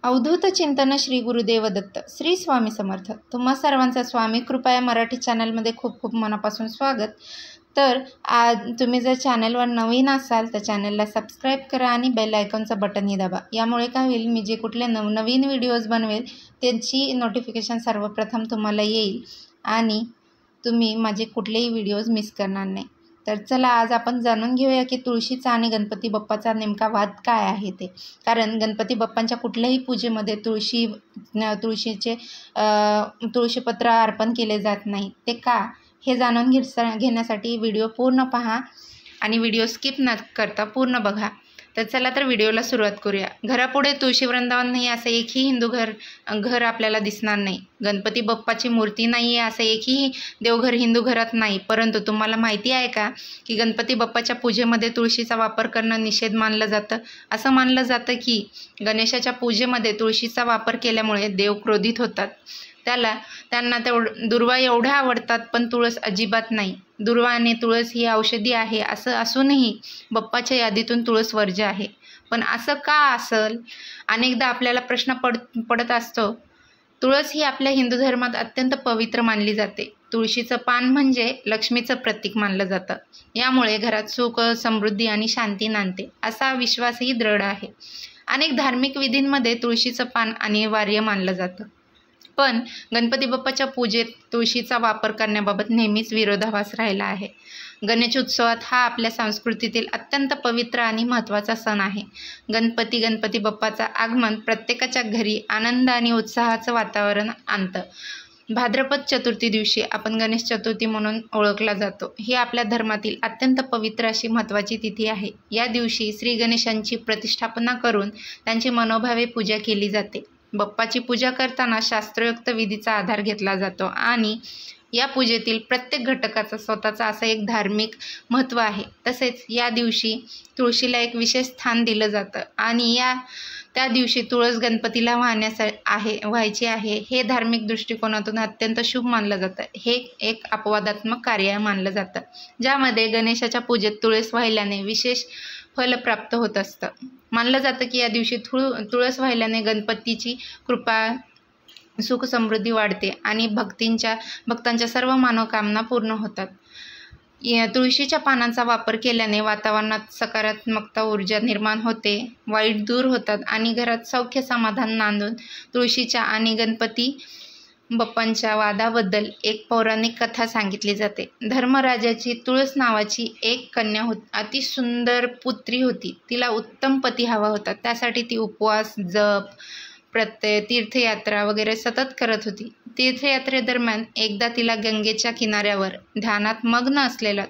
अवधूत चिंतन श्री गुरुदेव दत्त श्री स्वामी समर्थ. तुम्हा सर्वांचा स्वामी कृपा या मराठी चॅनलमध्ये खूप खूप मनापासून स्वागत. तर आज तुम्ही जर चॅनलवर नवीन असाल तर चॅनलला सबस्क्राईब करा आणि बेल आयकॉनचं बटनही दाबा. यामुळे काय होईल, मी जे कुठले नवनवीन व्हिडिओज बनवेल त्यांची नोटिफिकेशन सर्वप्रथम तुम्हाला येईल आणि तुम्ही माझे कुठलेही व्हिडिओज मिस करणार नाही. तर चला आज आपण जाणून घेऊया की तुळशीचा आणि गणपती बाप्पाचा नेमका वाद काय आहे ते. कारण गणपती बाप्पांच्या कुठल्याही पूजेमध्ये तुळशीचे तुळशीपत्र अर्पण केले जात नाही. ते का, हे जाणून घेण्यासाठी व्हिडिओ पूर्ण पहा आणि व्हिडिओ स्किप न करता पूर्ण बघा. तर चला तर व्हिडिओला सुरुवात करूया. घरापुढे तुळशी वृंदावन नाही असं एकही हिंदू घर आपल्याला दिसणार नाही. गणपती बाप्पाची मूर्ती नाही आहे असं एकही देवघर हिंदू घरात नाही. परंतु तुम्हाला माहिती आहे का की गणपती बाप्पाच्या पूजेमध्ये तुळशीचा वापर करणं निषेध मानलं जातं. असं मानलं जातं की गणेशाच्या पूजेमध्ये तुळशीचा वापर केल्यामुळे देव क्रोधित होतात. त्यांना दुर्वा एवढ्या आवडतात पण तुळस अजिबात नाही. दुर्वा आणि तुळस ही औषधी आहे असं असूनही बाप्पाच्या यादीतून तुळस वर्ज्य आहे. पण असं का असेल, अनेकदा आपल्याला प्रश्न पडत असतो. तुळस ही आपल्या हिंदू धर्मात अत्यंत पवित्र मानली जाते. तुळशीचं पान म्हणजे लक्ष्मीचं प्रतीक मानलं जातं. यामुळे घरात सुख, समृद्धी आणि शांती नांदते असा विश्वासही दृढ आहे. अनेक धार्मिक विधींमध्ये तुळशीचं पान अनिवार्य मानलं जातं. पण गणपती बाप्पाच्या पूजेत तुळशीचा वापर करण्याबाबत नेहमीच विरोधाभास राहिला आहे. गणेशोत्सवात हा आपल्या संस्कृतीतील अत्यंत पवित्र आणि महत्त्वाचा सण आहे. गणपती बाप्पाचं आगमन प्रत्येकाच्या घरी आनंद आणि उत्साहाचं वातावरण आणतं. भाद्रपद चतुर्थी दिवशी आपण गणेश चतुर्थी म्हणून ओळखला जातो. ही आपल्या धर्मातील अत्यंत पवित्र अशी महत्त्वाची तिथी आहे. या दिवशी श्री गणेशांची प्रतिष्ठापना करून त्यांची मनोभावे पूजा केली जाते. बाप्पाची पूजा करताना शास्त्रोक्त विधीचा आधार घेतला जातो आणि या पूजेतील प्रत्येक घटकाचा स्वतःचा असं एक धार्मिक महत्त्व आहे. तसेच या दिवशी तुळशीला एक विशेष स्थान दिलं जातं आणि त्या दिवशी तुळस गणपतीला व्हायची आहे हे धार्मिक दृष्टिकोनातून अत्यंत शुभ मानलं जातं. हे एक अपवादात्मक कार्य मानलं जातं ज्यामध्ये गणेशाच्या पूजेत तुळस वाहिल्याने विशेष फल प्राप्त होत असतं. मानलं जातं की या दिवशी तुळस वाहिल्याने गणपतीची कृपा, सुख, समृद्धी वाढते आणि भक्तांच्या सर्व मनोकामना पूर्ण होतात. तुळशीच्या पानांचा वापर केल्याने वातावरणात सकारात्मकता, ऊर्जा निर्माण होते, वाईट दूर होतात आणि घरात सौख्य समाधान नांदून. तुळशीच्या आणि गणपती बाप्पांच्या वादाबद्दल एक पौराणिक कथा सांगितली जाते. धर्मराजाची तुळस नावाची एक कन्या अति सुंदर पुत्री होती. तिला उत्तम पती हवा होता. त्यासाठी ती उपवास, जप, तीर्थयात्रा वगैरे सतत करत होती. तीर्थयात्रेदरम्यान एकदा तिला गंगेच्या किनाऱ्यावर ध्यानात मग्न असलेला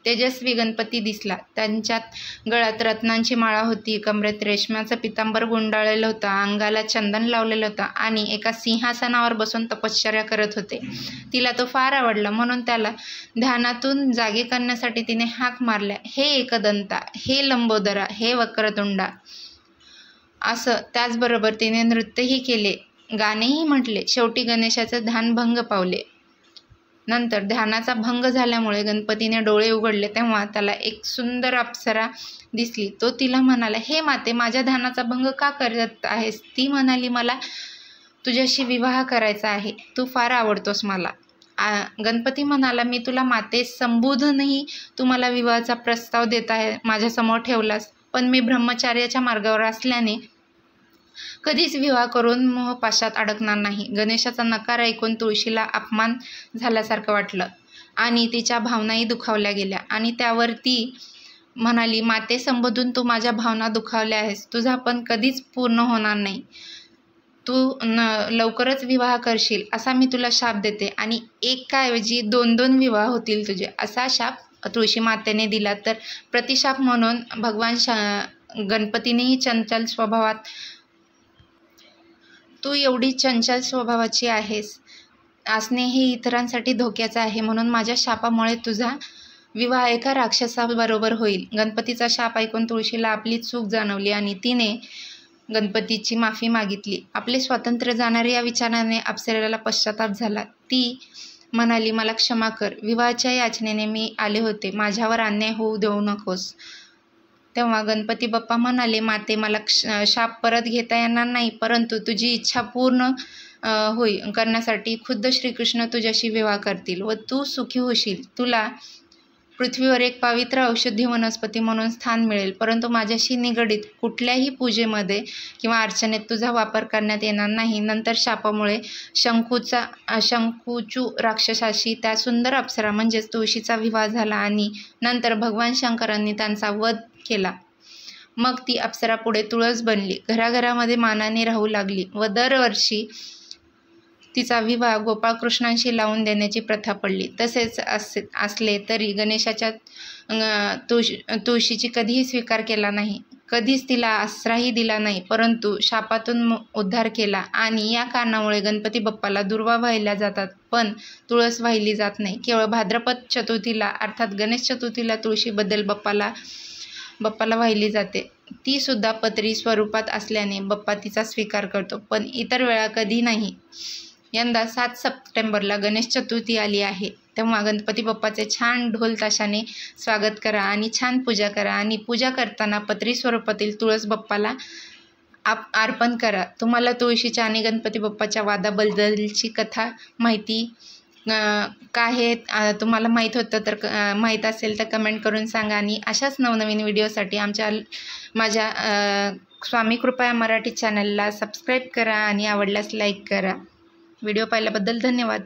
तेजस्वी गणपती दिसला. त्यांच्यात गळ्यात रत्नांची माळा होती, कमरेत रेशमाचं पितांबर गुंडाळलेलं होतं, अंगाला चंदन लावलेलं होतं आणि एका सिंहासनावर बसून तपश्चर्या करत होते. तिला तो फार आवडला म्हणून त्याला ध्यानातून जागे करण्यासाठी तिने हाक मारल्या, हे एकदंता, हे लंबोदरा, हे वक्रतुंडा असं. त्याचबरोबर तिने नृत्यही केले, गाणेही म्हटले. शेवटी गणेशाचं ध्यान भंग पावले. नंतर ध्यानाचा भंग झाल्यामुळे गणपतीने डोळे उघडले तेव्हा त्याला एक सुंदर अप्सरा दिसली. तो तिला म्हणाला, हे माते, माझ्या ध्यानाचा भंग का करत आहेस? ती म्हणाली, मला तुझ्याशी विवाह करायचा आहे, तू फार आवडतोस मला. गणपती म्हणाला, मी तुला माते संबोधूनही तू मला विवाहाचा प्रस्ताव देत आहे, माझ्यासमोर ठेवलास. पण मी ब्रह्मचार्याच्या मार्गावर असल्याने कधीच विवाह करून मोहपाशात अडकणार नाही. गणेशाचा नकार ऐकून तुळशीला अपमान झाल्यासारखं वाटलं आणि तिच्या भावनाही दुखावल्या गेल्या आणि त्यावर ती म्हणाली, माते संबोधून तू माझ्या भावना दुखावल्या आहेस. तुझा पण कधीच पूर्ण होणार नाही. तू लवकरच विवाह करशील असा मी तुला शाप देते आणि एकाऐवजी 2 विवाह होतील तुझे, असा शाप तुळशी मातेने दिला. तर प्रतिशाप म्हणून भगवान गणपतीनेही चंचल स्वभावात, तू एवढी चंचल स्वभावाची असणे हे इतरांसाठी धोक्याचं आहे, म्हणून माझ्या शापामुळे तुझा विवाह एका राक्षसाबरोबर होईल. गणपतीचा शाप ऐकून तुळशीला आपली चूक जाणवली आणि तिने गणपतीची माफी मागितली. आपले स्वातंत्र्य जाणारे या विचाराने अप्सरेला पश्चाताप झाला. ती म्हणाली, मला क्षमा कर, विवाहाच्या याचनेने मी आले होते, माझ्यावर अन्याय होऊ देऊ नकोस. तेव्हा गणपती बाप्पा म्हणाले, माते मला शाप परत घेता येणार नाही, परंतु तुझी इच्छा पूर्ण करण्यासाठी खुद्द श्रीकृष्ण तुझ्याशी विवाह करतील व तू सुखी होशील. तुला पृथ्वीवर एक पवित्र औषधी वनस्पती म्हणून स्थान मिळेल, परंतु माझ्याशी निगडीत कुठल्याही पूजेमध्ये किंवा अर्चनेत तुझा वापर करण्यात येणार नाही. नंतर शापामुळे शंखुचू राक्षसाशी त्या सुंदर अप्सरा म्हणजेच तुळशीचा विवाह झाला आणि नंतर भगवान शंकरांनी त्यांचा वध केला. मग ती अप्सरा पुढे तुळस बनली, घराघरामध्ये मानाने राहू लागली व दरवर्षी तिचा विवाह गोपाळकृष्णांशी लावून देण्याची प्रथा पडली. तसेच असले तरी गणेशाच्या तुळशीची कधीही स्वीकार केला नाही, कधीच तिला आसराही दिला नाही, परंतु शापातून उद्धार केला आणि या कारणामुळे गणपती बाप्पाला दुर्वा वाहिल्या जातात, पण तुळस वाहिली जात नाही. केवळ भाद्रपद चतुर्थीला अर्थात गणेश चतुर्थीला तुळशीबद्दल बाप्पाला वाहिली जाते. ती सुद्धा पत्री स्वरूपात असल्याने बाप्पा तिचा स्वीकार करतो, पण इतर वेळा कधी नाही. यंदा 7 सप्टेंबरला गणेश चतुर्थी आली आहे, तेव्हा गणपती बाप्पाचे छान ढोल ताशाने स्वागत करा आणि छान पूजा करा आणि पूजा करताना पत्री स्वरूपातील तुळस बाप्पाला अर्पण करा. तुम्हाला तुळशीच्या आणि गणपती बाप्पाच्या वादाबद्दलची कथा माहिती काय हे तुम्हाला माहीत असेल तर कमेंट करून सांगा आणि अशाच नवनवीन व्हिडिओसाठी माझ्या स्वामी कृपया मराठी चॅनलला सबस्क्राईब करा आणि आवडल्यास लाईक करा. व्हिडिओ पाहिल्याबद्दल धन्यवाद.